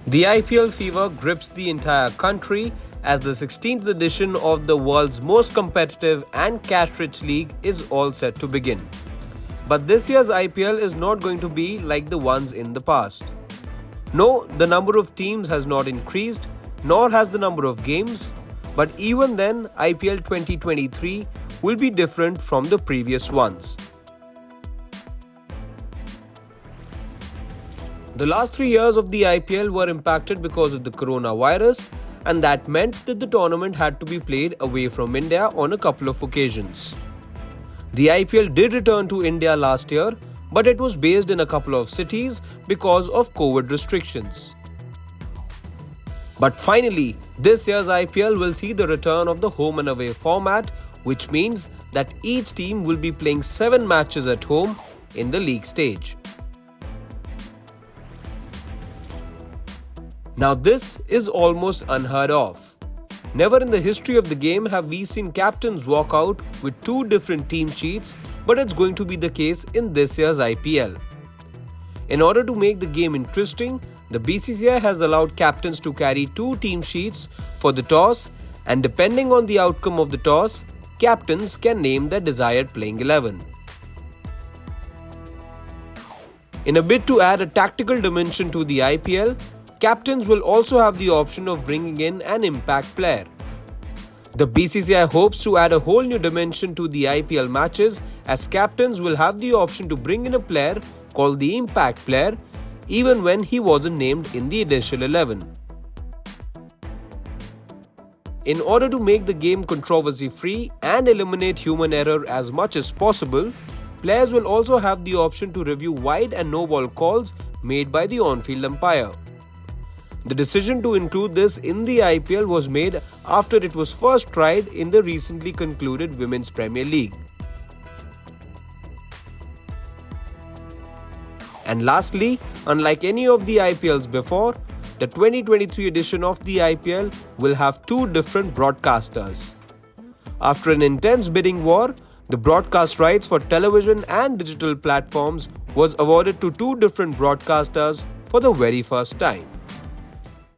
The IPL fever grips the entire country as the 16th edition of the world's most competitive and cash-rich league is all set to begin. But this year's IPL is not going to be like the ones in the past. No, the number of teams has not increased, nor has the number of games, but even then, IPL 2023 will be different from the previous ones. The last 3 years of the IPL were impacted because of the coronavirus, and that meant that the tournament had to be played away from India on a couple of occasions. The IPL did return to India last year, but it was based in a couple of cities because of COVID restrictions. But finally, this year's IPL will see the return of the home and away format, which means that each team will be playing 7 matches at home in the league stage. Now this is almost unheard of. Never in the history of the game have we seen captains walk out with 2 different team sheets, but it's going to be the case in this year's IPL. In order to make the game interesting, the BCCI has allowed captains to carry 2 team sheets for the toss, and depending on the outcome of the toss, captains can name their desired playing 11. In a bid to add a tactical dimension to the IPL, captains will also have the option of bringing in an impact player. The BCCI hopes to add a whole new dimension to the IPL matches, as captains will have the option to bring in a player called the impact player even when he wasn't named in the initial 11. In order to make the game controversy-free and eliminate human error as much as possible, players will also have the option to review wide and no ball calls made by the on-field umpire. The decision to include this in the IPL was made after it was first tried in the recently concluded Women's Premier League. And lastly, unlike any of the IPLs before, the 2023 edition of the IPL will have 2 different broadcasters. After an intense bidding war, the broadcast rights for television and digital platforms was awarded to 2 different broadcasters for the very first time.